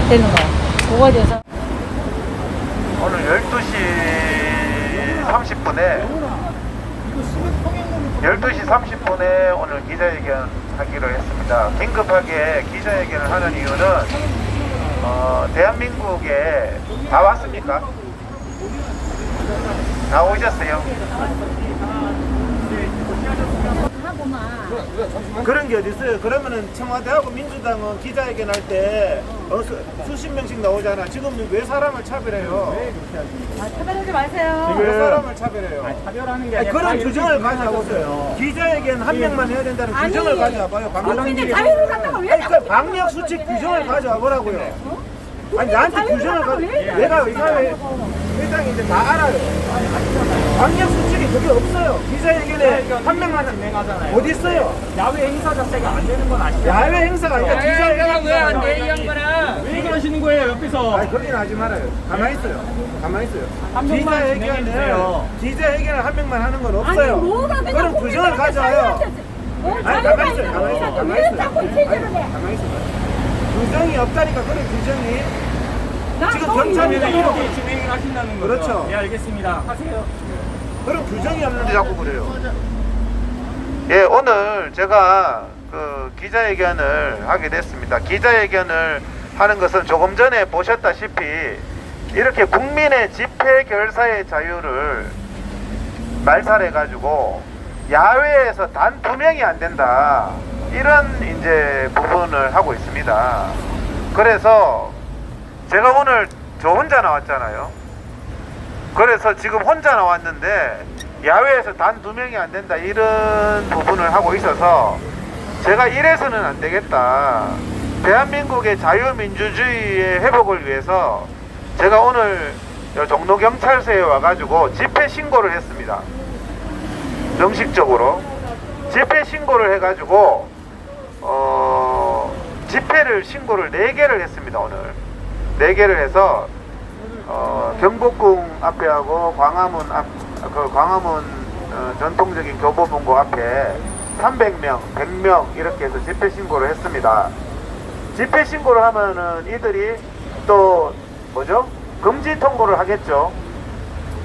되는 거야. 그거에 대해서. 오늘 12시 30분에 12시 30분에 오늘 기자회견 하기로 했습니다. 긴급하게 기자회견을 하는 이유는 대한민국에 다 왔습니까? 다 오셨어요? 그런 게 어디 있어요? 그러면은 청와대하고 민주당은 기자회견 할 때 수십 명씩 나오잖아. 지금 왜 사람을 차별해요? 차별하지 마세요. 왜 사람을 차별해요? 차별하는 게 아니라 그런 규정을 가져와보세요. 기자회견 한 명만 해야 된다는 규정을 가져와봐요. 국민의 자유를 갖다가 왜 자꾸 방역 수칙 규정을 가져와보라고요. 아니 나한테 규정을 내가 의사회 회장인데 다 알아요. 방역 수칙이 그게 없어요. 기자회견에 한 명만 진행하잖아요. 어디 있어요? 야외 행사 자체가 안 되는 건 아시죠? 야외 행사가 아니라 기자회견. 왜안 돼, 이 양반아? 왜 그러시는 거예요, 옆에서? 아니 그러긴 하지 말아요. 가만히 있어요. 가만히 있어요. 한 명만 진행해주세요. 기자회견을 한 명만 하는 건 없어요. 아니 뭐가 그냥 그럼 규정을 가져와요. 아니 가만히 있어요. 가만히 있어요. 가만히 왜 있어요. 자꾸 체질을 해? 가만히 있어요. 규정이 없다니까. 그런 규정이 지금 경찰이랑 경찰이랑 이렇게 진행을 하신다는 거죠? 그렇죠. 네, 알겠습니다. 하세요. 그런 규정이 없는데 자꾸 그래요. 예, 오늘 제가 그 기자회견을 하게 됐습니다. 기자회견을 하는 것은 조금 전에 보셨다시피 이렇게 국민의 집회 결사의 자유를 말살해 가지고 야외에서 단 2명이 안 된다, 이런 이제 부분을 하고 있습니다. 그래서 제가 오늘 저 혼자 나왔잖아요. 그래서 지금 혼자 나왔는데 야외에서 단 2명이 안 된다, 이런 부분을 하고 있어서 제가 이래서는 안 되겠다. 대한민국의 자유민주주의의 회복을 위해서 제가 오늘 종로경찰서에 와가지고 집회 신고를 했습니다. 정식적으로 집회 신고를 해가지고 집회를 신고를 4개를 했습니다. 오늘 4개를 해서 경복궁 앞에 하고 광화문 앞, 광화문 전통적인 교보문고 앞에 300명, 100명 이렇게 해서 집회 신고를 했습니다. 집회 신고를 하면은 이들이 또 뭐죠? 금지 통보를 하겠죠.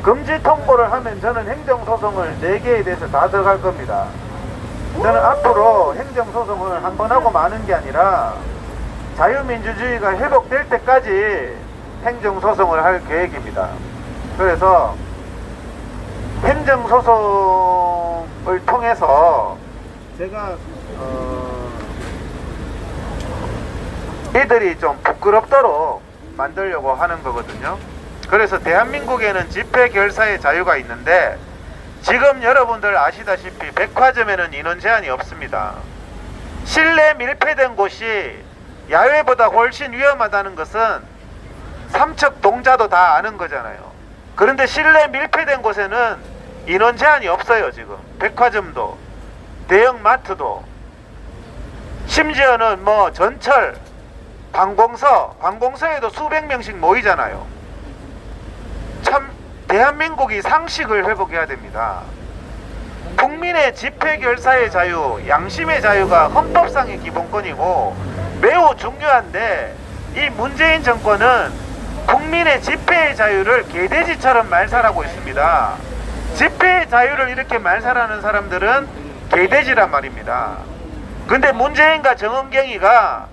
금지 통보를 하면 저는 행정소송을 4개에 대해서 다 들어갈 겁니다. 저는 앞으로 행정소송을 한 번 하고 마는 게 아니라 자유민주주의가 회복될 때까지 행정소송을 할 계획입니다. 그래서 행정소송을 통해서 제가 이들이 좀 부끄럽도록 만들려고 하는 거거든요. 그래서 대한민국에는 집회 결사의 자유가 있는데 지금 여러분들 아시다시피 백화점에는 인원 제한이 없습니다. 실내 밀폐된 곳이 야외보다 훨씬 위험하다는 것은 삼척동자도 다 아는 거잖아요. 그런데 실내 밀폐된 곳에는 인원 제한이 없어요. 지금 백화점도 대형 마트도 심지어는 뭐 전철 관공서에도 수백 명씩 모이잖아요. 참 대한민국이 상식을 회복해야 됩니다. 국민의 집회 결사의 자유, 양심의 자유가 헌법상의 기본권이고 매우 중요한데 이 문재인 정권은 국민의 집회의 자유를 개돼지처럼 말살하고 있습니다. 집회의 자유를 이렇게 말살하는 사람들은 개돼지란 말입니다. 근데 문재인과 정은경이가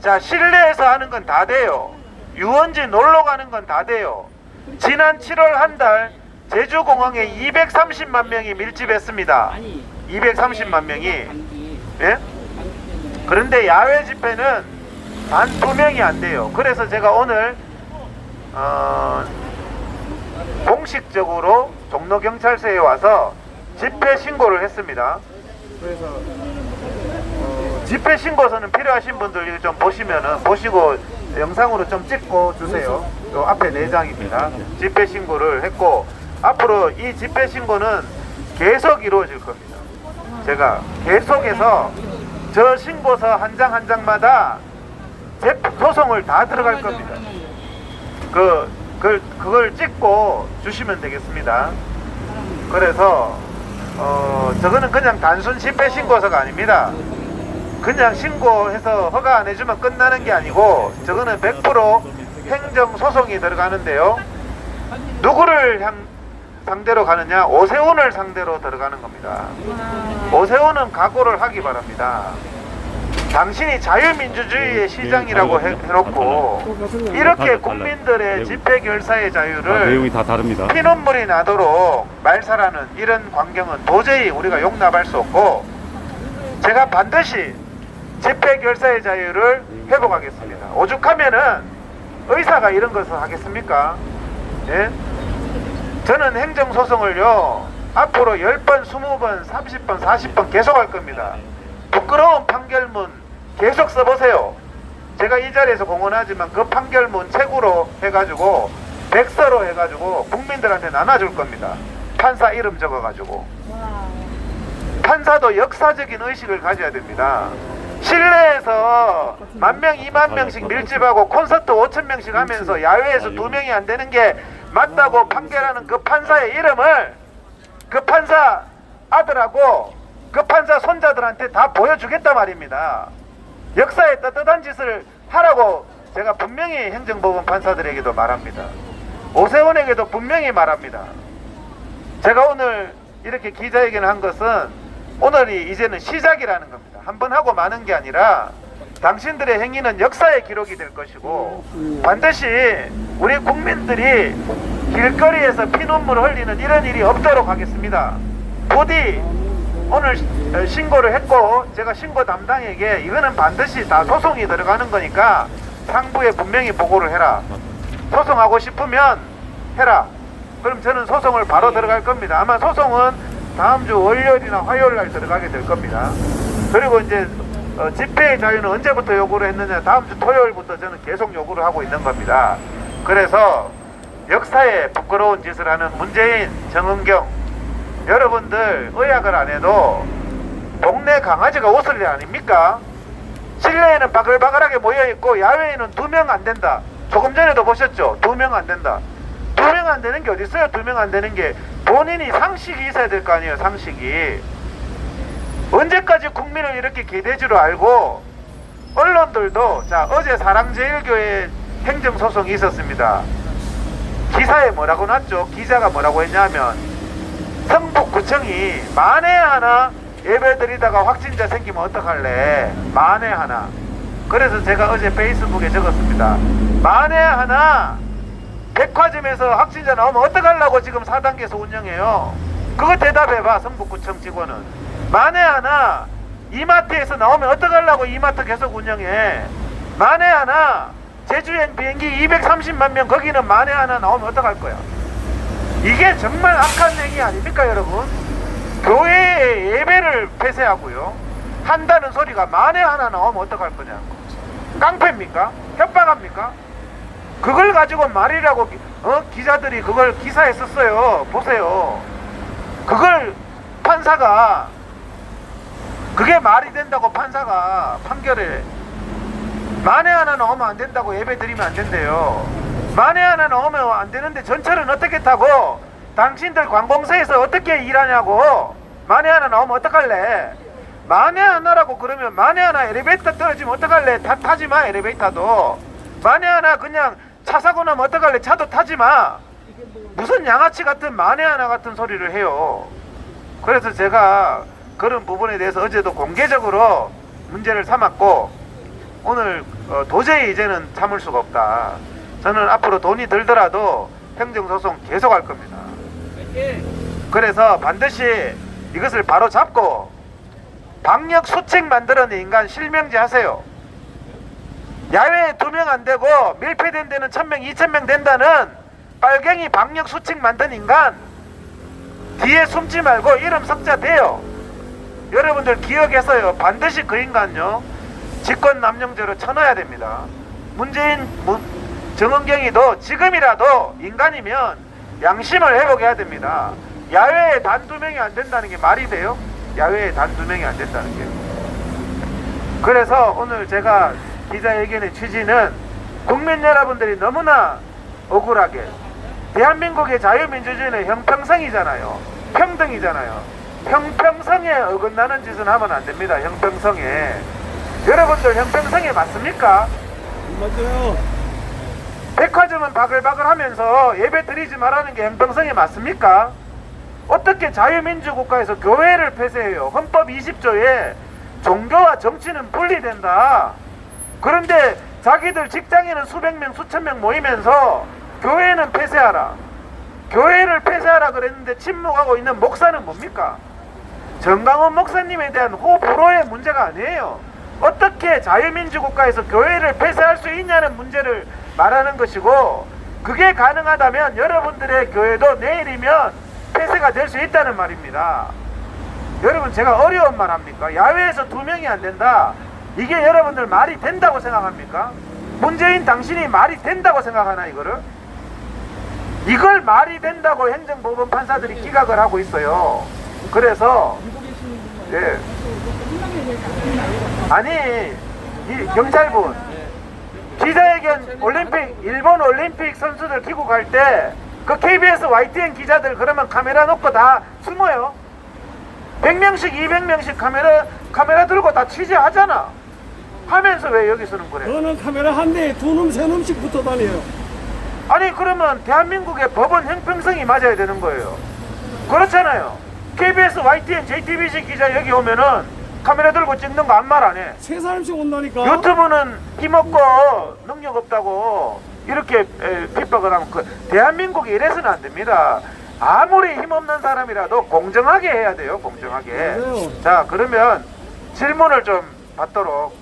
자 실내에서 하는 건 다 돼요. 유원지 놀러 가는 건 다 돼요. 지난 7월 한 달 제주공항에 230만 명이 밀집했습니다. 230만 명이. 예? 그런데 야외 집회는 단 2명이 안 돼요. 그래서 제가 오늘 공식적으로 종로경찰서에 와서 집회 신고를 했습니다. 그래서 집회 신고서는 필요하신 분들 이거 좀 보시고 영상으로 좀 찍고 주세요. 요 앞에 4장입니다. 집회 신고를 했고 앞으로 이 집회 신고는 계속 이루어질 겁니다. 제가 계속해서 저 신고서 한 장 한 장마다 소송을 다 들어갈 겁니다. 그걸 찍고 주시면 되겠습니다. 그래서 저거는 그냥 단순 집회 신고서가 아닙니다. 그냥 신고해서 허가 안 해주면 끝나는 게 아니고 저거는 100% 행정소송이 들어가는데요. 누구를 상대로 가느냐? 오세훈을 상대로 들어가는 겁니다. 오세훈은 각오를 하기 바랍니다. 당신이 자유민주주의의 시장이라고 해놓고 이렇게 국민들의 집회 결사의 자유를 내용이 다 다릅니다. 피눈물이 나도록 말살하는 이런 광경은 도저히 우리가 용납할 수 없고, 제가 반드시 집회 결사의 자유를 회복하겠습니다. 오죽하면은 의사가 이런 것을 하겠습니까? 예? 저는 행정소송을요 앞으로 10번, 20번, 30번, 40번 계속 할 겁니다. 부끄러운 판결문 계속 써보세요. 제가 이 자리에서 공언하지만 그 판결문 책으로 해가지고 백서로 해가지고 국민들한테 나눠줄 겁니다. 판사 이름 적어가지고. 판사도 역사적인 의식을 가져야 됩니다. 실내에서 10,000명, 20,000명씩 밀집하고 콘서트 5,000명씩 하면서 야외에서 2명이 안 되는 게 맞다고 판결하는 그 판사의 이름을 그 판사 아들하고 그 판사 손자들한테 다 보여주겠단 말입니다. 역사에 떳떳한 짓을 하라고 제가 분명히 행정법원 판사들에게도 말합니다. 오세훈에게도 분명히 말합니다. 제가 오늘 이렇게 기자회견을 한 것은 오늘이 이제는 시작이라는 겁니다. 한 번 하고 마는 게 아니라 당신들의 행위는 역사의 기록이 될 것이고, 반드시 우리 국민들이 길거리에서 피눈물을 흘리는 이런 일이 없도록 하겠습니다. 부디 오늘 신고를 했고, 제가 신고 담당에게 이거는 반드시 다 소송이 들어가는 거니까 상부에 분명히 보고를 해라. 소송하고 싶으면 해라. 그럼 저는 소송을 바로 들어갈 겁니다. 아마 소송은 다음 주 월요일이나 화요일 날 들어가게 될 겁니다. 그리고 이제 집회의 자유는 언제부터 요구를 했느냐? 다음 주 토요일부터 저는 계속 요구를 하고 있는 겁니다. 그래서 역사에 부끄러운 짓을 하는 문재인, 정은경, 여러분들 의학을 안 해도 동네 강아지가 웃을 일 아닙니까? 실내에는 바글바글하게 모여있고 야외에는 2명 안 된다. 조금 전에도 보셨죠? 2명 안 된다. 2명 안 되는 게 어디 있어요? 2명 안 되는 게. 본인이 상식이 있어야 될 거 아니에요. 상식이. 언제까지 국민을 이렇게 개돼지로 알고, 언론들도, 자, 어제 사랑제일교회 행정소송이 있었습니다. 기사에 뭐라고 났죠? 기자가 뭐라고 했냐면 성북구청이 만에 하나 예배 드리다가 확진자 생기면 어떡할래? 만에 하나. 그래서 제가 어제 페이스북에 적었습니다. 만에 하나 백화점에서 확진자 나오면 어떡하려고 지금 4단계에서 운영해요? 그거 대답해봐. 성북구청 직원은. 만에 하나 이마트에서 나오면 어떡하려고 이마트 계속 운영해? 만에 하나 제주행 비행기 230만 명 거기는 만에 하나 나오면 어떡할 거야? 이게 정말 악한 행위 아닙니까 여러분? 교회의 예배를 폐쇄하고요, 한다는 소리가 만에 하나 나오면 어떡할 거냐고. 깡패입니까? 협박합니까? 그걸 가지고 말이라고 기자들이 그걸 기사에 썼어요. 보세요. 그걸 판사가, 그게 말이 된다고 판사가 판결에 만에 하나 나오면 안 된다고 예배 드리면 안 된대요. 만에 하나 나오면 안 되는데 전철은 어떻게 타고 당신들 관공서에서 어떻게 일하냐고. 만에 하나 나오면 어떡할래? 만에 하나라고 그러면 만에 하나 엘리베이터 떨어지면 어떡할래? 타지마 엘리베이터도. 만에 하나 그냥 차 사고 나면 어떡할래? 차도 타지마. 무슨 양아치 같은 만에 하나 같은 소리를 해요. 그래서 제가 그런 부분에 대해서 어제도 공개적으로 문제를 삼았고, 오늘 도저히 이제는 참을 수가 없다. 저는 앞으로 돈이 들더라도 행정소송 계속 할 겁니다. 그래서 반드시 이것을 바로 잡고 방역 수칙 만들어낸 인간 실명제 하세요. 야외에 2명 안 되고 밀폐된 데는 1,000명, 2,000명 된다는 빨갱이 방역 수칙 만든 인간 뒤에 숨지 말고 이름 석자 대요. 여러분들 기억해서요, 반드시 그 인간요 직권남용죄로 쳐넣어야 됩니다. 문재인, 정은경이도 지금이라도 인간이면 양심을 회복해야 됩니다. 야외에 단 2명이 안 된다는 게 말이 돼요? 야외에 단 2명이 안 된다는 게. 그래서 오늘 제가 기자회견의 취지는 국민 여러분들이 너무나 억울하게, 대한민국의 자유민주주의는 형평성이잖아요. 평등이잖아요. 형평성에 어긋나는 짓은 하면 안 됩니다. 형평성에. 여러분들 형평성에 맞습니까? 맞아요. 백화점은 바글바글 하면서 예배 드리지 말라는 게 형평성에 맞습니까? 어떻게 자유민주국가에서 교회를 폐쇄해요? 헌법 20조에 종교와 정치는 분리된다. 그런데 자기들 직장인은 수백 명 수천 명 모이면서 교회는 폐쇄하라, 교회를 폐쇄하라 그랬는데 침묵하고 있는 목사는 뭡니까? 정강원 목사님에 대한 호불호의 문제가 아니에요. 어떻게 자유민주국가에서 교회를 폐쇄할 수 있냐는 문제를 말하는 것이고, 그게 가능하다면 여러분들의 교회도 내일이면 폐쇄가 될 수 있다는 말입니다. 여러분, 제가 어려운 말 합니까? 야외에서 2명이 안 된다, 이게 여러분들 말이 된다고 생각합니까? 문재인 당신이 말이 된다고 생각하나 이거를? 이걸 말이 된다고 행정법원 판사들이 기각을 하고 있어요. 그래서 예. 아니, 이 경찰분 기자회견 일본 올림픽 선수들 귀국할 때 그 KBS YTN 기자들 그러면 카메라 놓고 다 숨어요. 100명씩 200명씩 카메라 들고 다 취재하잖아. 하면서 왜 여기서는 그래? 저는 카메라 한 대에 2놈 3놈씩 붙어 다녀요. 아니, 그러면 대한민국의 법은 형평성이 맞아야 되는 거예요. 그렇잖아요. KBS, YTN, JTBC 기자 여기 오면은 카메라 들고 찍는 거 아무 말 안 해. 3사람씩 온다니까. 유튜브는 힘없고 능력 없다고 이렇게 핍박을 하면 대한민국이 이래서는 안 됩니다. 아무리 힘없는 사람이라도 공정하게 해야 돼요. 공정하게. 맞아요. 자, 그러면 질문을 좀 받도록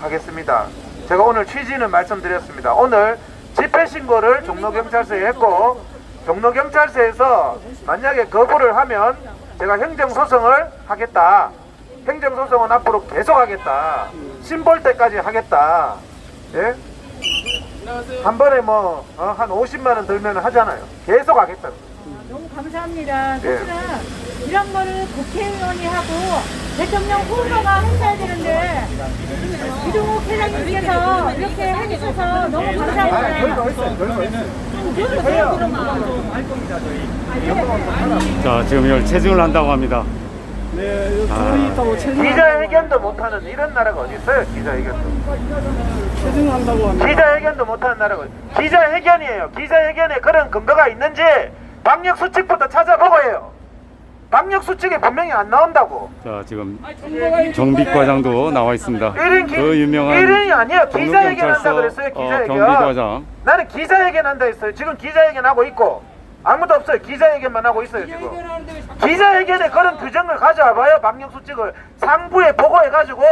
하겠습니다. 제가 오늘 취지는 말씀드렸습니다. 오늘 집회신고를 종로경찰서에 했고, 종로경찰서에서 만약에 거부를 하면 제가 행정소송을 하겠다. 행정소송은 앞으로 계속하겠다. 신볼 때까지 하겠다. 예? 한 번에 뭐 한 50만원 들면 하잖아요. 계속 하겠다. 너무 감사합니다. 예. 사실은 이런 거를 국회의원이 하고 대통령 후보가 했어야 되는데 이동욱 회장님께서 이렇게 해주셔서 너무 감사합니다. 자, 지금 이걸 체증을 한다고 합니다. 네, 둘이 있다고 기자회견도 못하는 이런 나라가 어디 있어요? 기자회견도. 체증한다고 합니다. 기자회견도 못하는 나라가 기자회견이에요. 기자회견에 그런 근거가 있는지 방역수칙부터 찾아보고 해요. 방역수칙에 분명히 안 나온다고. 자, 지금 경비과장도 나와 있습니다. 그 유명한 1인이 아니에요. 기자회견 한다 그랬어요. 기자회견. 경비과장. 나는 기자회견 한다 했어요. 지금 기자회견 하고 있고 아무도 없어요. 기자회견만 하고 있어요. 지금 기자회견에 그런 규정을 가져와봐요. 방역수칙을 상부에 보고해가지고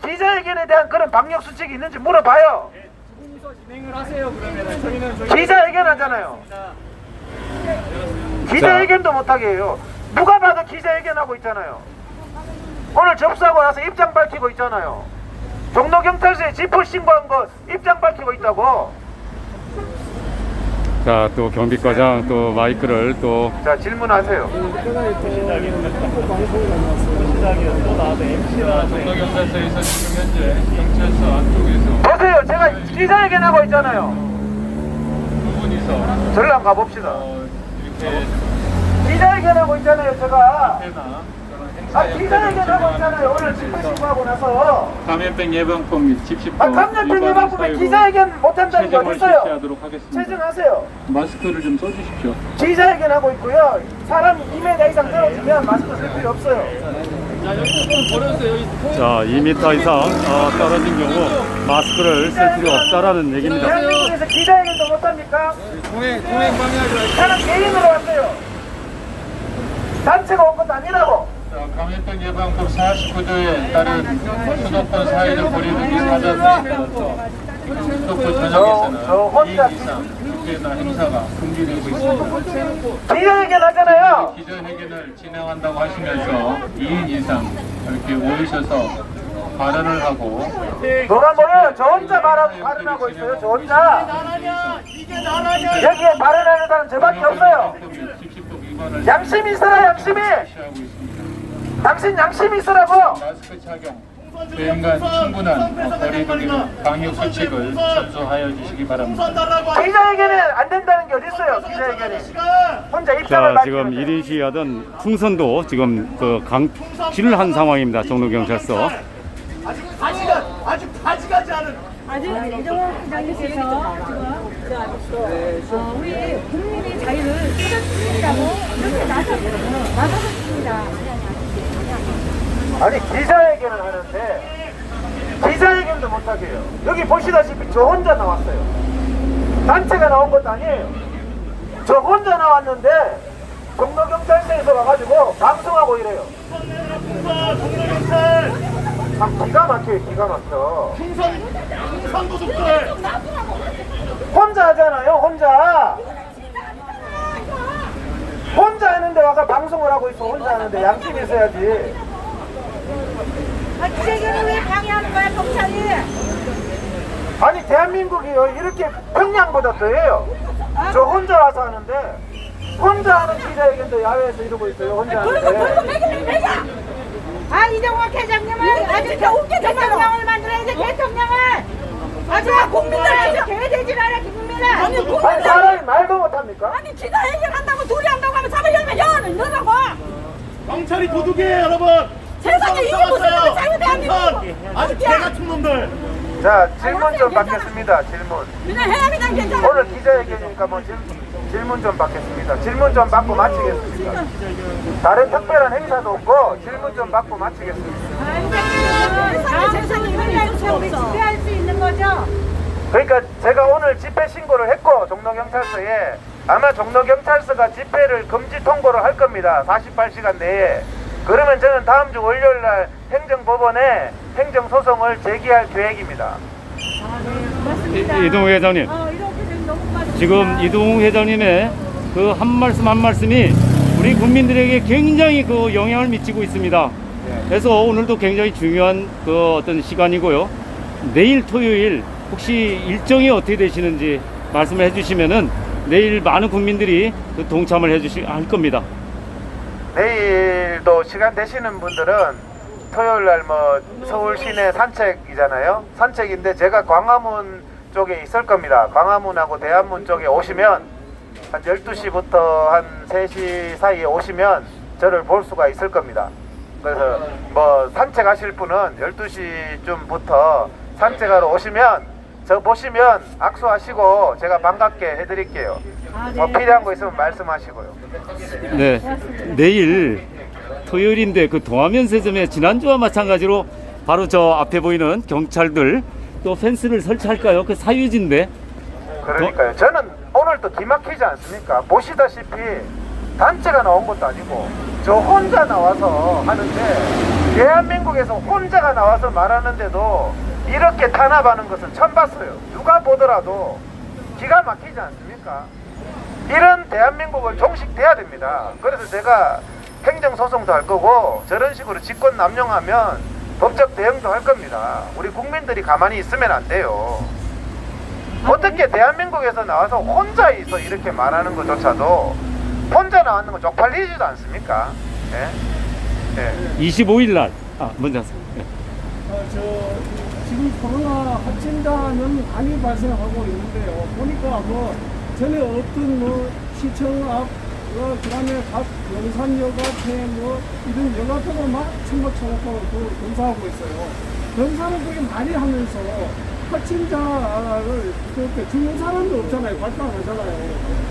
기자회견에 대한 그런 방역수칙이 있는지 물어봐요. 진행을 하세요. 그러면 저희는 기자회견 하잖아요. 기자회견도 못하게 해요. 누가 봐도 기자회견 하고 있잖아요. 오늘 접수하고 나서 입장 밝히고 있잖아요. 종로경찰서에 집회 신고한 거 입장 밝히고 있다고. 자, 또 경비과장 또 마이크를 또 자, 질문하세요. 종로경찰서에서 지금 현재 경찰서 안쪽에서 보세요. 제가 기자회견 하고 있잖아요. 두 분이서 전랑 가봅시다. 이렇게 기자회견 하고 있잖아요. 제가 회나 기자회견 하고 있잖아요. 오늘 집회 신고하고 나서 감염병 예방법 및 집시법 감염병 예방법에 기자회견 못한다는 거 체증을 어딨어요? 실시하도록 하겠습니다. 체증하세요. 마스크를 좀 써주십시오. 기자회견 하고 있고요. 사람이 2m 이상 떨어지면 마스크 쓸 필요 없어요. 자, 2m 이상 떨어진 경우 마스크를 쓸 필요 없다라는 얘기입니다. 대한민국에서 기자회견도 못합니까? 동행 방해하지 마시고. 저는 개인으로 왔어요. 단체가 온 것도 아니라고. 감염병 예방법 49조에 따른 수도권 사회적 거리두기 사전에 수도권 전역에서는 저 혼자 2인 이상 집회나 행사가 금지되고 있습니다. 기자회견 하잖아요. 기자회견을 진행한다고 하시면서 2인 이상 이렇게 모이셔서 발언을 하고 뭐가 뭐예요? 저 혼자 발언하고 있어요. 저 혼자. 여기에 발언하는 사람 저밖에 없어요. 집시법 위반을 양심이 있어라, 양심이. 실시하고 있습니다. 당신 양심이 있으라고. 마스크 착용, 조용한 충분한 거리두기 방역 수칙을 준수하여 주시기 바랍니다. 기자회견은 안 된다는 게 어디 있어요? 기자회견이 혼자 입장을 자, 밝히는 지금 거예요. 1인 시위하던 풍선도 지금 그 강진을 한 상황입니다. 종로경찰서. 아직 가지가지 않은 아주 이정호 회장님께서 지금 우리 국민의 자유를 찾아주시라고 이렇게 나서셨습니다. 아니 기자회견을 하는데 기자회견도 못하게요. 여기 보시다시피 저 혼자 나왔어요. 단체가 나온 것도 아니에요. 저 혼자 나왔는데 종로경찰서에서 와가지고 방송하고 이래요. 참 기가 막혀요. 기가 막혀. 충성 도둑들 혼자 하잖아요. 혼자 하는데 와가 방송을 하고 있어. 혼자 하는데 양심이 있어야지. 기자회견을 왜 방해하는 거야, 경찰이? 아니 대한민국이요 이렇게 평양보다 더해요. 저 혼자 와서 하는데 혼자 하는 기자회견도 야외에서 이러고 있어요. 혼자 하는데. 아, 이정호 회장님은 아주 대통령을 만들어야 돼, 대통령을! 아주 국민들 개돼지 나라 국민을! 아니 사람이 말도 못합니까? 아니 기자회견 한다고 둘이 한다고 하면 잡아 열면 여는 너라고 경찰이 도둑이에요 여러분. 세상에 이게 무슨 놈의 잘못대한민국 아직 개 같은 놈들. 자 질문 좀 받겠습니다. 질문. 그냥 해야겠다 괜찮아 오늘 기자회견이니까 뭐 질문 좀 받겠습니다. 질문 좀 받고 마치겠습니다. 다른 특별한 행사도 없고 질문 좀 받고 마치겠습니다. 세상에 이런 일도 우리 집회할 수 있는 거죠? 그러니까 제가 오늘 집회 신고를 했고 종로경찰서에 아마 종로경찰서가 집회를 금지 통보를 할 겁니다. 48시간 내에. 그러면 저는 다음 주 월요일날 행정법원에 행정소송을 제기할 계획입니다. 맞습니다. 이동욱 회장님, 이동욱 회장님 너무 고맙습니다. 지금 이동욱 회장님의 그 한 말씀 한 말씀이 우리 국민들에게 굉장히 그 영향을 미치고 있습니다. 그래서 오늘도 굉장히 중요한 그 어떤 시간이고요. 내일 토요일 혹시 일정이 어떻게 되시는지 말씀을 해주시면은 내일 많은 국민들이 그 동참을 할 겁니다. 내일도 시간 되시는 분들은 토요일날 뭐 서울 시내 산책이잖아요. 산책인데 제가 광화문 쪽에 있을 겁니다. 광화문하고 대한문 쪽에 오시면 한 12시부터 한 3시 사이에 오시면 저를 볼 수가 있을 겁니다. 그래서 뭐 산책하실 분은 12시쯤부터 산책하러 오시면 저 보시면 악수하시고 제가 반갑게 해드릴게요. 뭐 필요한 거 있으면 말씀하시고요. 네, 내일 토요일인데 그 동화면세점에 지난주와 마찬가지로 바로 저 앞에 보이는 경찰들 또 펜스를 설치할까요? 그 사유지인데. 그러니까요. 저는 오늘도 기막히지 않습니까? 보시다시피 단체가 나온 것도 아니고 저 혼자 나와서 하는데 대한민국에서 혼자가 나와서 말하는데도 이렇게 탄압하는 것은 처음 봤어요. 누가 보더라도 기가 막히지 않습니까? 이런 대한민국을 종식돼야 됩니다. 그래서 제가 행정소송도 할 거고 저런 식으로 직권 남용하면 법적 대응도 할 겁니다. 우리 국민들이 가만히 있으면 안 돼요. 어떻게 대한민국에서 나와서 혼자 있어 이렇게 말하는 것조차도 혼자 나왔는 건 쪽팔리지도 않습니까? 예? 예. 25일 날 먼저 하세요. 네. 지금 코로나 확진자는 많이 발생하고 있는데요. 보니까 뭐 전에 어떤 뭐 시청 앞, 그다음에 각 용산역 앞에 뭐 이런 역 앞에도 막 천막쳐놓고 검사하고 있어요. 검사는 그게 많이 하면서 확진자를 그렇게 죽는 사람도 없잖아요. 발병 안 하잖아요.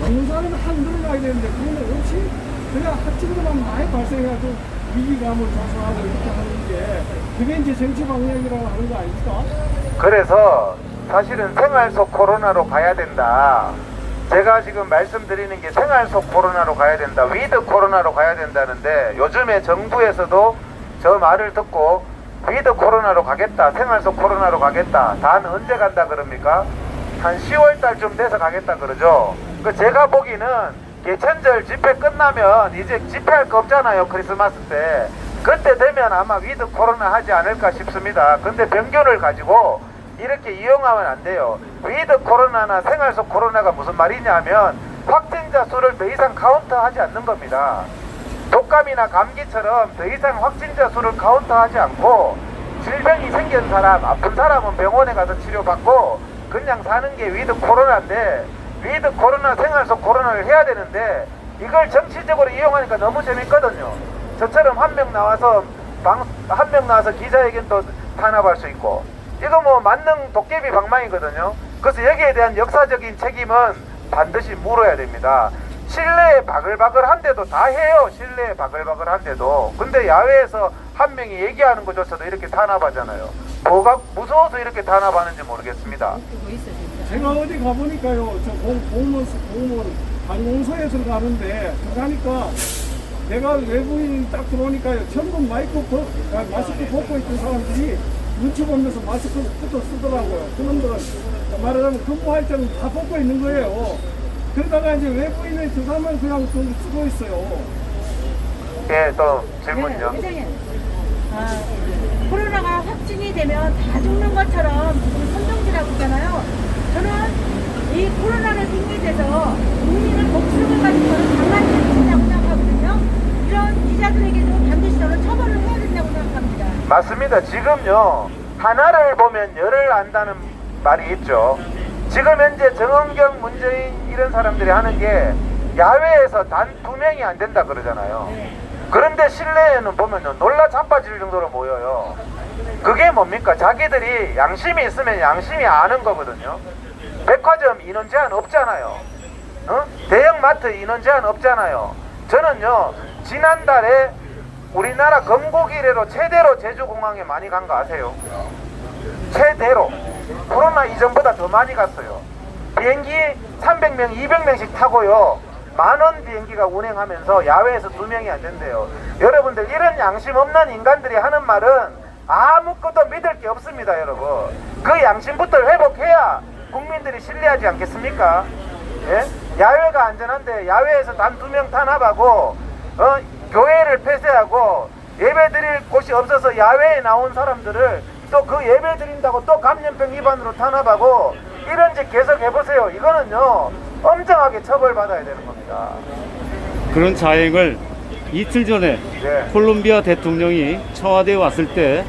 죽는 사람은 한 늘어나야 되는데 그런 거 없이 그냥 확진자만 많이 발생해도 위기감을 조성하고 이렇게 하는 게 그게 이제 정치 방향이라고 하는 거 아닙니까? 그래서 사실은 생활 속 코로나로 가야 된다. 제가 지금 말씀드리는 게 생활 속 코로나로 가야 된다. 위드 코로나로 가야 된다는데 요즘에 정부에서도 저 말을 듣고 위드 코로나로 가겠다. 생활 속 코로나로 가겠다. 단 언제 간다 그럽니까? 한 10월 달쯤 돼서 가겠다 그러죠. 제가 보기는 개천절 집회 끝나면 이제 집회할 거 없잖아요. 크리스마스 때. 그때 되면 아마 위드 코로나 하지 않을까 싶습니다. 근데 변견을 가지고 이렇게 이용하면 안 돼요. 위드 코로나나 생활 속 코로나가 무슨 말이냐면 확진자 수를 더 이상 카운트하지 않는 겁니다. 독감이나 감기처럼 더 이상 확진자 수를 카운트하지 않고 질병이 생긴 사람, 아픈 사람은 병원에 가서 치료받고 그냥 사는 게 위드 코로나인데 위드 코로나, 생활 속 코로나를 해야 되는데 이걸 정치적으로 이용하니까 너무 재밌거든요. 저처럼 한 명 나와서 기자회견도 탄압할 수 있고, 이거 뭐 만능 도깨비 방망이거든요. 그래서 여기에 대한 역사적인 책임은 반드시 물어야 됩니다. 실내에 바글바글한데도 다 해요. 실내에 바글바글한데도. 근데 야외에서 한 명이 얘기하는 것조차도 이렇게 탄압하잖아요. 뭐가 무서워서 이렇게 탄압하는지 모르겠습니다. 제가 어디 가보니까요, 저 공무원 관공서에 들어가는데, 들어가니까 내가 외부인 딱 들어오니까요, 전부 마스크 벗고 있던 사람들이 눈치 보면서 마스크부터 쓰더라고요. 그놈들은 말하자면 근무할 때는 다 벗고 있는 거예요. 그러다가 이제 외부인을 들어가면 그냥 좀 쓰고 있어요. 예, 또 질문요. 네, 회장님. 코로나가 확진이 되면 다 죽는 것처럼 지금 선동질하고 있잖아요. 저는 이 코로나를 핑계대서 국민을 목숨을 가지고는 가만히 있다고 생각하거든요. 이런 기자들에게도 반드시 저는 처벌을 해야 된다고 생각합니다. 맞습니다. 지금요, 하나를 보면 열을 안다는 말이 있죠. 지금 현재 정은경, 문재인 이런 사람들이 하는 게 야외에서 단 2명이 안 된다 그러잖아요. 그런데 실내에는 보면요, 놀라 자빠질 정도로 모여요. 그게 뭡니까? 자기들이 양심이 있으면 양심이 아는 거거든요. 백화점 인원 제한 없잖아요. 대형마트 인원 제한 없잖아요. 저는요, 지난달에 우리나라 건국 이래로 최대로 제주공항에 많이 간 거 아세요? 최대로. 코로나 이전보다 더 많이 갔어요. 비행기 300명, 200명씩 타고요, 만원 비행기가 운행하면서 야외에서 2명이 안 된대요. 여러분들, 이런 양심 없는 인간들이 하는 말은 아무것도 믿을 게 없습니다. 여러분, 그 양심부터 회복해야 국민들이 신뢰하지 않겠습니까? 예? 야외가 안전한데 야외에서 단 2명 탄압하고, 교회를 폐쇄하고, 예배 드릴 곳이 없어서 야외에 나온 사람들을 또 그 예배 드린다고 또 감염병 위반으로 탄압하고, 이런 짓 계속 해보세요. 이거는요, 엄정하게 처벌받아야 되는 겁니다. 그런 자행을 이틀 전에 네. 콜롬비아 대통령이 청와대에 왔을 때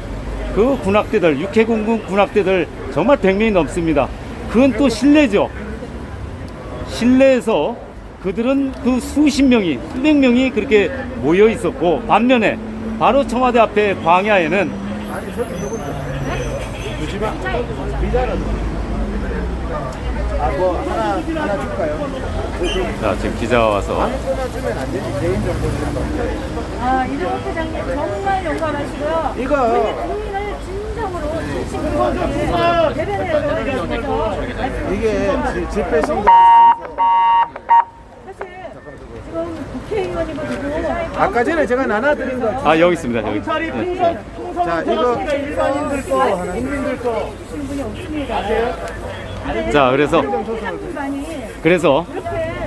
그 군악대들, 육해공군 군악대들 정말 100명이 넘습니다. 그건 또 실내죠. 실내에서 그들은 그 수십 명이, 수백 명이 그렇게 모여 있었고, 반면에 바로 청와대 앞에 광야에는 자, 지금 기자가 와서 이정호 회장님 정말 용감하시고요. 우리 국민을 진정으로 진심으로 대변을 해서 이게 집회신 사실 지금 국회의원이고 누구 아까 전에 제가 나눠드린 거. 여기 있습니다. 여기. 경찰이 네. 자, 이거 일반인들 거, 국민들 거. 주시는 분이 없습니다. 자, 그래서 그래서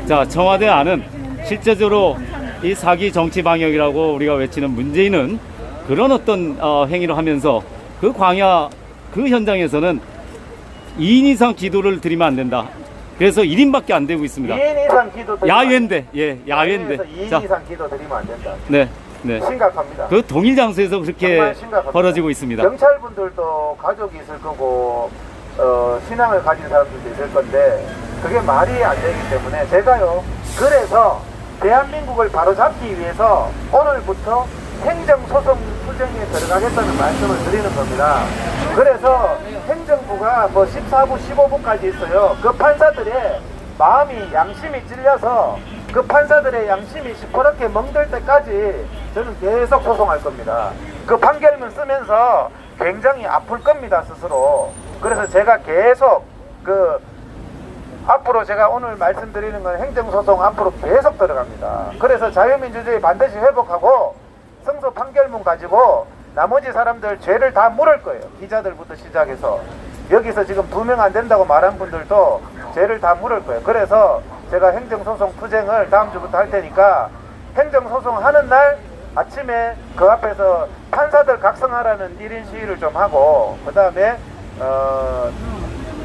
자, 청와대 안은 실제적으로 이 사기 정치 방역이라고 우리가 외치는 문재인은 그런 어떤 행위를 하면서 그 광야 그 현장에서는 2인 이상 기도를 드리면 안 된다. 그래서 1인밖에 안 되고 있습니다. 2인 이상 기도 드리면 야외인데, 예, 야외인데. 2인 자, 이상 기도 드리면 안 된다. 네, 네. 심각합니다. 그 동일 장소에서 그렇게 정말 심각합니다. 벌어지고 있습니다. 경찰분들도 가족이 있을 거고, 신앙을 가진 사람들도 있을 건데, 그게 말이 안 되기 때문에 제가요, 그래서 대한민국을 바로잡기 위해서 오늘부터 행정소송 투쟁에 들어가겠다는 말씀을 드리는 겁니다. 그래서 행정부가 뭐 14부, 15부까지 있어요. 그 판사들의 마음이, 양심이 찔려서 그 판사들의 양심이 시퍼렇게 멍들 때까지 저는 계속 소송할 겁니다. 그 판결문 쓰면서 굉장히 아플 겁니다, 스스로. 그래서 제가 계속 앞으로 제가 오늘 말씀드리는 건 행정소송 앞으로 계속 들어갑니다. 그래서 자유민주주의 반드시 회복하고 승소 판결문 가지고 나머지 사람들 죄를 다 물을 거예요. 기자들부터 시작해서 여기서 지금 2명 안 된다고 말한 분들도 죄를 다 물을 거예요. 그래서 제가 행정소송 투쟁을 다음 주부터 할 테니까 행정소송 하는 날 아침에 그 앞에서 판사들 각성하라는 1인 시위를 좀 하고, 그 다음에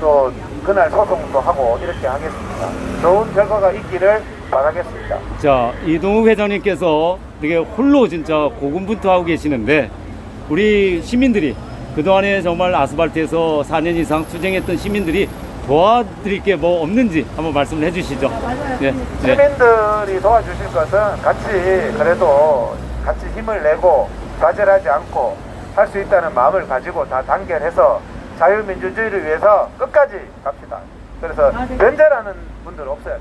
또 그날 소송도 하고 이렇게 하겠습니다. 좋은 결과가 있기를 바라겠습니다. 자, 이동욱 회장님께서 되게 홀로 진짜 고군분투하고 계시는데, 우리 시민들이 그동안에 정말 아스팔트에서 4년 이상 투쟁했던 시민들이 도와드릴 게 뭐 없는지 한번 말씀을 해주시죠. 네, 네. 시민들이 도와주실 것은 같이 그래도 같이 힘을 내고 좌절하지 않고 할 수 있다는 마음을 가지고 다 단결해서 자유민주주의를 위해서 끝까지 갑시다. 그래서 변절하는 분들 없어요.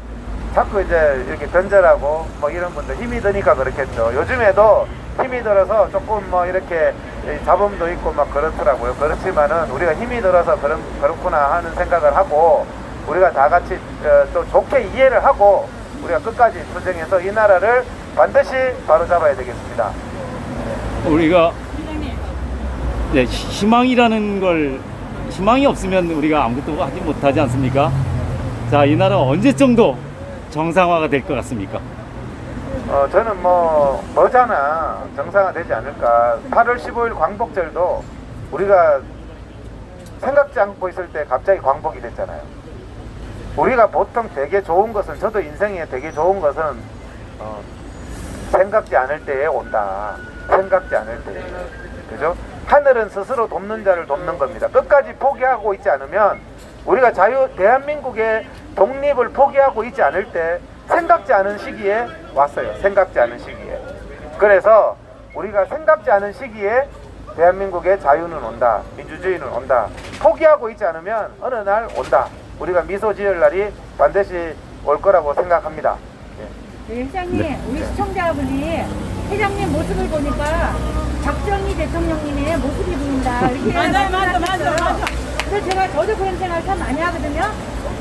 자꾸 이제 이렇게 변절하고 뭐 이런 분들 힘이 드니까 그렇겠죠. 요즘에도 힘이 들어서 조금 뭐 이렇게 잡음도 있고 막 그렇더라고요. 그렇지만은 우리가 힘이 들어서 그렇구나 하는 생각을 하고 우리가 다 같이 또 좋게 이해를 하고 우리가 끝까지 투쟁해서 이 나라를 반드시 바로잡아야 되겠습니다. 우리가 네, 희망이 없으면 우리가 아무것도 하지 못하지 않습니까? 자, 이 나라 언제 정도 정상화가 될 것 같습니까? 저는 뭐 머지않아 정상화되지 않을까. 8월 15일 광복절도 우리가 생각지 않고 있을 때 갑자기 광복이 됐잖아요. 우리가 보통 되게 좋은 것은, 저도 인생에 되게 좋은 것은 생각지 않을 때에 온다. 생각지 않을 때. 그죠? 하늘은 스스로 돕는 자를 돕는 겁니다. 끝까지 포기하고 있지 않으면, 우리가 대한민국의 독립을 포기하고 있지 않을 때 생각지 않은 시기에 왔어요. 생각지 않은 시기에. 그래서 우리가 생각지 않은 시기에 대한민국의 자유는 온다. 민주주의는 온다. 포기하고 있지 않으면 어느 날 온다. 우리가 미소 지을 날이 반드시 올 거라고 생각합니다. 네, 회장님, 우리 시청자분이 회장님 모습을 보니까 박정희 대통령님의 모습이 보인다. 이렇게 맞아. 그래서 저도 그런 생각을 참 많이 하거든요.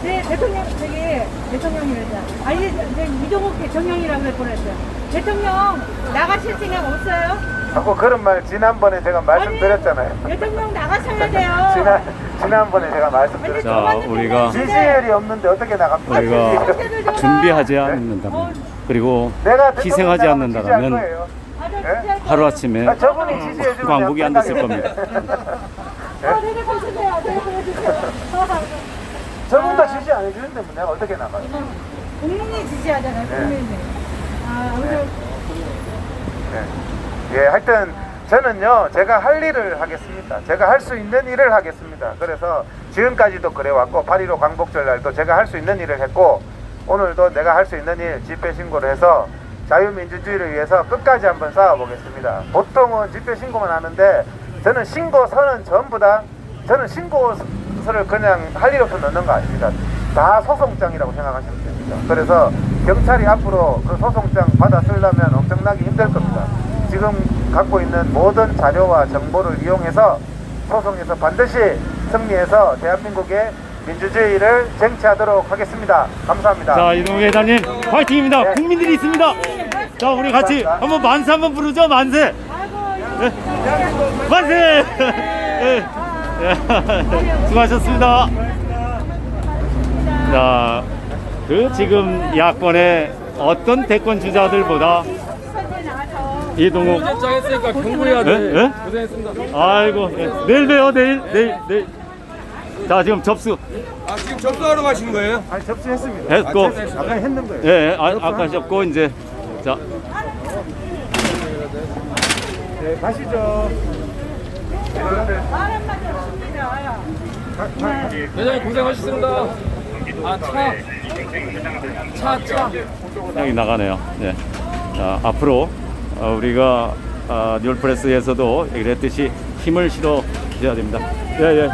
네, 대통령이랬죠. 아니, 이동욱 대통령이라고 할 뻔했어요. 대통령 나가실 생각 없어요? 자꾸 그런 말 지난번에 제가 말씀드렸잖아요. 대통령 나가셔야 돼요. 지난번에 제가 말씀드렸잖아요. 자, 우리가 지지율이 없는데 어떻게 나갑니까? 우리가 준비하지 않는다면, 그리고 내가 희생하지 대통령 지지할 않는다면 거예요. 하루아침에 저분이 지지해주면 광복이 안 됐을 겁니다. 내가 보여주세요. 저분도 지지 안 해주는데 뭐 내가 어떻게 나가요? 국민이 지지하잖아요. 국민이. 예, 하여튼 저는요, 제가 할 일을 하겠습니다. 제가 할 수 있는 일을 하겠습니다. 그래서 지금까지도 그래왔고 8.15 광복절 날도 제가 할 수 있는 일을 했고, 오늘도 내가 할 수 있는 일 집회 신고를 해서 자유민주주의를 위해서 끝까지 한번 싸워보겠습니다. 보통은 집회 신고만 하는데 저는 신고서는 전부 다, 저는 신고서를 그냥 할 일 없어 넣는 거 아닙니다. 다 소송장이라고 생각하시면 됩니다. 그래서 경찰이 앞으로 그 소송장 받아 쓰려면 엄청나게 힘들 겁니다. 지금 갖고 있는 모든 자료와 정보를 이용해서 소송에서 반드시 승리해서 대한민국의 민주주의를 쟁취하도록 하겠습니다. 감사합니다. 자, 이동욱 회장님 화이팅입니다. 네. 국민들이 있습니다. 자, 우리 같이 한번 만세 한번 부르죠. 만세. 네. 만세. 네. 수고하셨습니다. 자, 지금 야권의 어떤 대권 주자들보다 이동욱 정했으니까 경고해야 돼. 네? 고생했습니다. 아이고, 내일 봬요. 내일. 자, 지금 접수 지금 접수하러 가시는 거예요? 아니, 접수했습니다. 했고, 아까 했는 거예요. 예, 아까 하셨고, 이제 자, 네, 가시죠. 회장님 고생하셨습니다. 차. 여기 나가네요. 네. 자, 앞으로 우리가 뉴올프레스에서도 이랬듯이 힘을 실어 주셔야 됩니다. 예.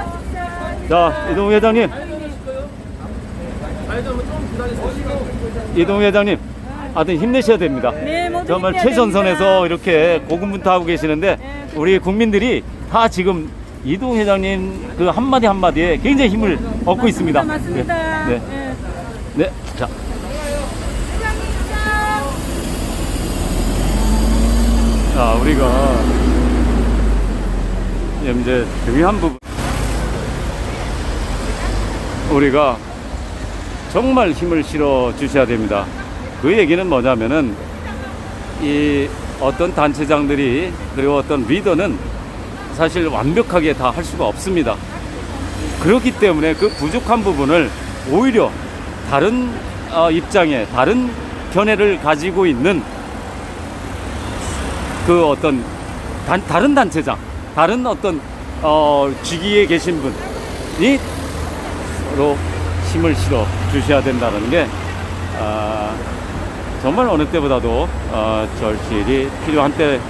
자, 이동욱 회장님. 이동욱 회장님, 하여튼 힘내셔야 됩니다. 네, 모두 정말 힘내야 최전선에서 됩니다. 이렇게 고군분투하고 계시는데 우리 국민들이 다 지금 이동욱 회장님 그 한마디 한마디에 굉장히 힘을 얻고 있습니다. 맞습니다. 네. 자. 자, 우리가 이제 중요한 부분, 우리가 정말 힘을 실어 주셔야 됩니다. 그 얘기는 뭐냐면은 이 어떤 단체장들이, 그리고 어떤 리더는 사실 완벽하게 다 할 수가 없습니다. 그렇기 때문에 그 부족한 부분을 오히려 다른 입장에, 다른 견해를 가지고 있는 그 어떤 다른 단체장, 다른 어떤 직위에 계신 분이 서로 힘을 실어 주셔야 된다는 게 정말 어느 때보다도 절실히 필요한 때입니다.